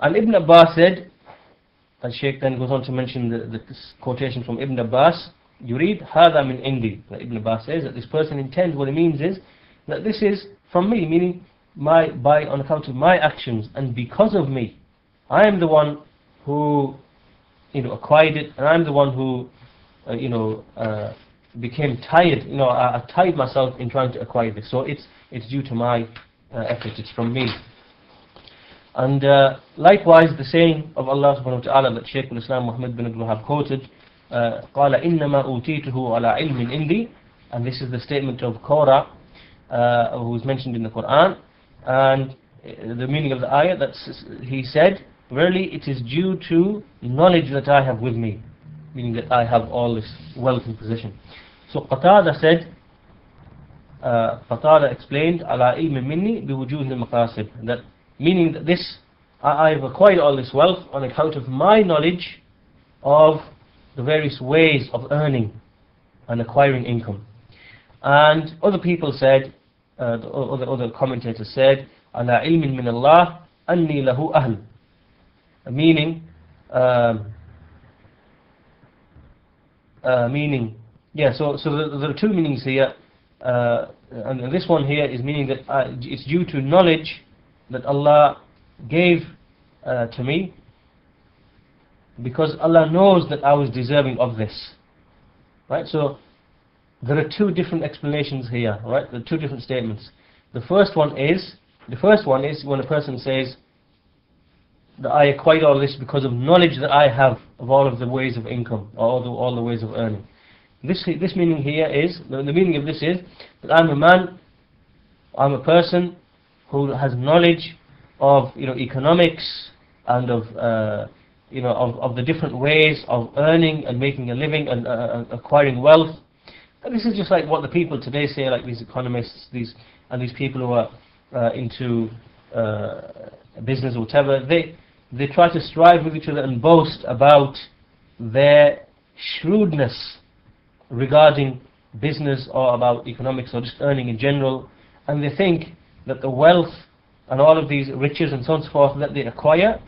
And Ibn Abbas said, and Shaykh then goes on to mention the quotation from Ibn Abbas, you read, هَذَا مِنْ عِنْدِي. Ibn Abbas says that this person intends, what it means is, that this is from me, meaning on account of my actions, and because of me. I am the one who acquired it, and I'm the one who became tired. I tired myself in trying to acquire this. So it's due to my effort. It's from me. And likewise, the saying of Allah subhanahu wa ta'ala that Shaykh al-Islam Muhammad bin Abdul Wahhab quoted, قال إنما أوتيته على علم عندي, and this is the statement of Korah, who is mentioned in the Quran, and the meaning of the ayah, that he said, verily it is due to knowledge that I have with me, meaning that I have all this wealth and possession. So Qatada said, Qatada explained, على علم مني بوجوه المقاصد, that meaning that this, I have acquired all this wealth on account of my knowledge of the various ways of earning and acquiring income. And other people said, other commentators said, على علم من الله أني له أهل, meaning, so there are two meanings here, and this one here is meaning that it's due to knowledge that Allah gave to me, because Allah knows that I was deserving of this. Right? So there are two different explanations here. Right? There are two different statements. The first one is when a person says that I acquired all this because of knowledge that I have of all of the ways of income, or all the ways of earning. This meaning here is, the meaning of this is that I'm a man, I'm a person who has knowledge of economics and of the different ways of earning and making a living and acquiring wealth. And this is just like what the people today say, like these economists, these people who are into business or whatever. They try to strive with each other and boast about their shrewdness regarding business or about economics or just earning in general, and they think that the wealth and all of these riches and so on and so forth that they acquire,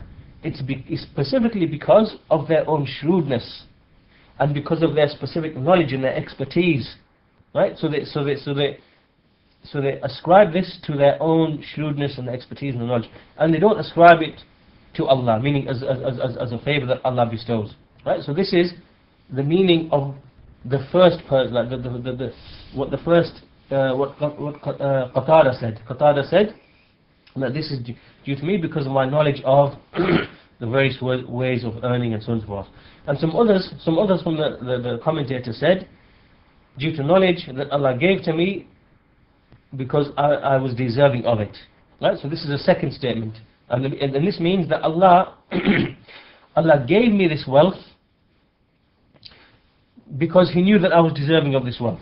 it's specifically because of their own shrewdness and because of their specific knowledge and their expertise, right? So they ascribe this to their own shrewdness and expertise and knowledge, and they don't ascribe it to Allah, meaning as a favor that Allah bestows, right? So this is the meaning of the first part, like what Qatada said. Qatada said that this is due to me because of my knowledge of the various ways of earning and so on and so forth. And some others from the commentator said, due to knowledge that Allah gave to me because I was deserving of it. Right? So this is a second statement. And this means that Allah Allah gave me this wealth because He knew that I was deserving of this wealth.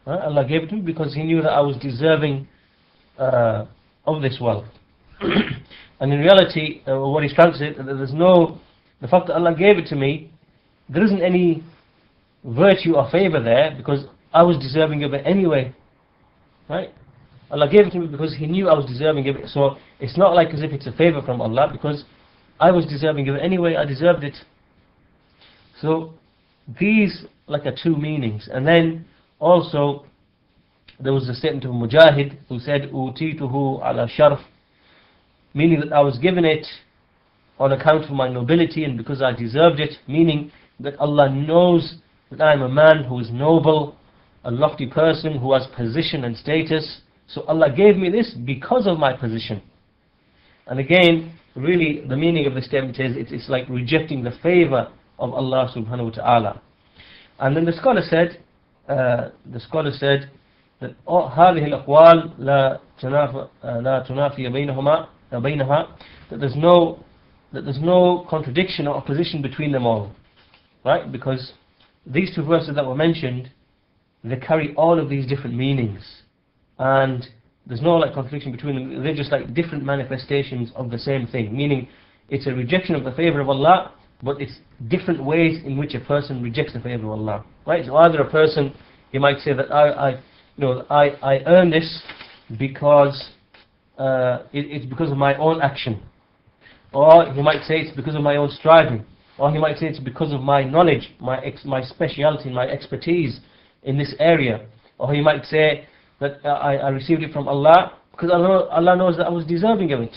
Right? Allah gave it to me because He knew that I was deserving of this wealth. And in reality, what He's trying to say, the fact that Allah gave it to me, there isn't any virtue or favor there, because I was deserving of it anyway. Right? Allah gave it to me because He knew I was deserving of it. So it's not like as if it's a favor from Allah, because I was deserving of it anyway, I deserved it. So these are two meanings. And then also there was a statement of Mujaddid who said, "Utituhu ala sharf," meaning that I was given it on account of my nobility and because I deserved it, meaning that Allah knows that I am a man who is noble, a lofty person who has position and status. So Allah gave me this because of my position. And again, really the meaning of the statement is it's like rejecting the favor of Allah subhanahu wa ta'ala. And then the scholar said that هذه الأقوال لا تنافي بينها, that there's no contradiction or opposition between them all, right? Because these two verses that were mentioned, they carry all of these different meanings, and there's no contradiction between them. They're just like different manifestations of the same thing, meaning it's a rejection of the favor of Allah, but it's different ways in which a person rejects the favor of Allah, right? So either a person, you might say that I earn this because it's because of my own action. Or he might say it's because of my own striving. Or he might say it's because of my knowledge, my speciality, my expertise in this area. Or he might say that I received it from Allah because Allah knows that I was deserving of it.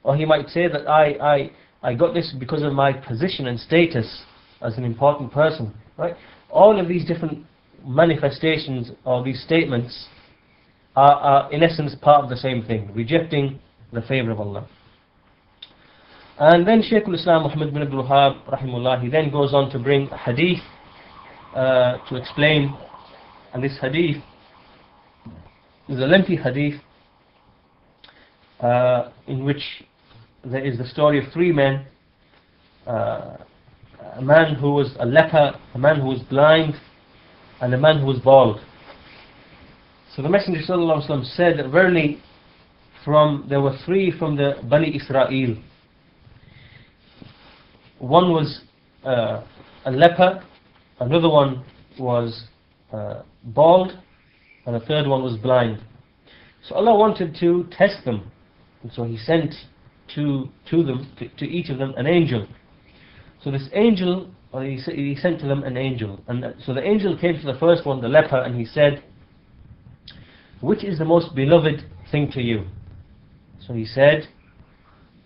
Or he might say that I got this because of my position and status as an important person. Right? All of these different manifestations or these statements are in essence part of the same thing, rejecting the favour of Allah. And then Shaykhul Islam Muhammad bin Abdul Wahhab, rahimah-ullah, he then goes on to bring a hadith to explain, and this hadith is a lengthy hadith in which there is the story of three men, a man who was a leper, a man who was blind, and a man who was bald. So the Messenger sallallahu alaihi wasallam said that verily there were three from the Bani Israel. One was a leper, another one was bald, and the third one was blind. So Allah wanted to test them, and so He sent to each of them an angel. So this angel, he sent to them an angel, and so the angel came to the first one, the leper, and he said, "Which is the most beloved thing to you?" So he said,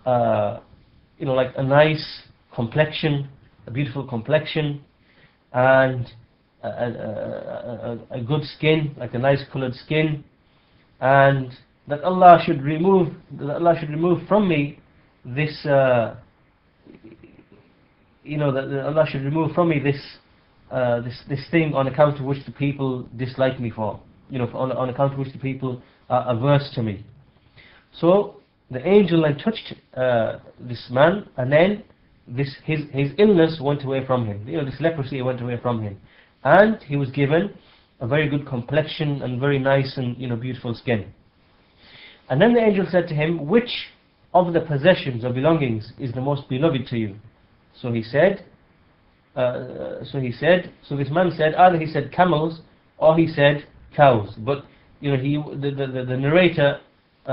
like a nice complexion, a beautiful complexion, and a good skin, like a nice coloured skin, and that Allah should remove from me this, that Allah should remove from me this thing on account of which the people dislike me for, on account of which the people are averse to me. So the angel then touched this man, and then his illness went away from him. This leprosy went away from him, and he was given a very good complexion and very nice and beautiful skin. And then the angel said to him, "Which of the possessions or belongings is the most beloved to you?" So he said, so this man said, either he said camels or he said cows. But the narrator,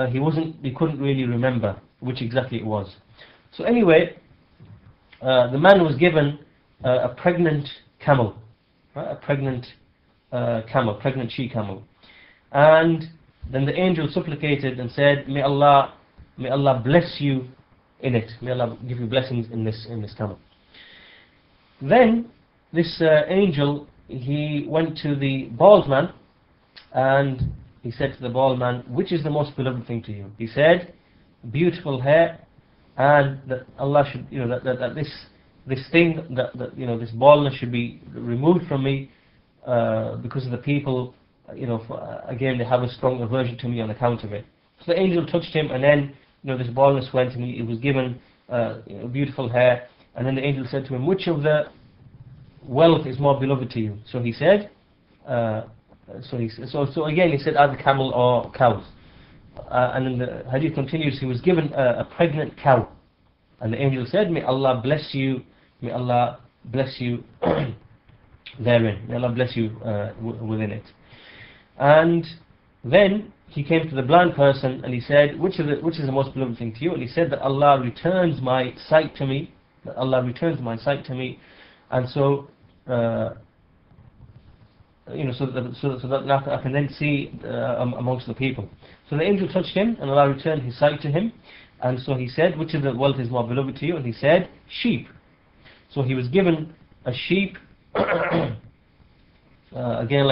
he couldn't really remember which exactly it was. So anyway, the man was given a pregnant camel, right? A pregnant pregnant she-camel, and then the angel supplicated and said, May Allah bless you in it. May Allah give you blessings in this camel." Then this angel, he went to the bald man, and he said to the bald man, "Which is the most beloved thing to you?" He said, "Beautiful hair, and that Allah should, that this thing, this baldness should be removed from me because of the people, again they have a strong aversion to me on account of it." So the angel touched him, and then this baldness went, and he was given beautiful hair. And then the angel said to him, "Which of the wealth is more beloved to you?" So he said, so again he said either camel or cows. And then the hadith continues, he was given a pregnant cow, and the angel said, "May Allah bless you, may Allah bless you therein, may Allah bless you within it." And then he came to the blind person, and he said, which is the most beloved thing to you?" And he said that Allah returns my sight to me, and so so that I can then see amongst the people. So the angel touched him, and Allah returned his sight to him, and so he said, "Which of the wealth is more beloved to you?" And he said, "Sheep." So he was given a sheep, again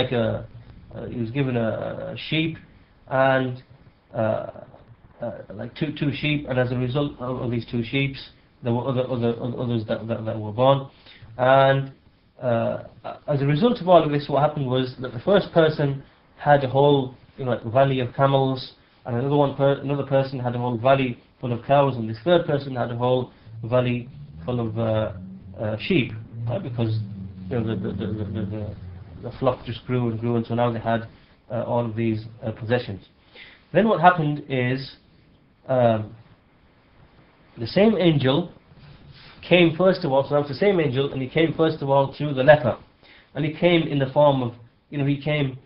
he was given a sheep, and like two sheep, and as a result of these two sheep, there were others that were born, and as a result of all of this, what happened was that the first person had a whole valley of camels, and another person had a whole valley full of cows, and this third person had a whole valley full of sheep, right? Because the flock just grew and grew, and so now they had all of these possessions. Then what happened is the same angel came first of all, so that was the same angel, and he came first of all to the leper, and he came in the form of, he came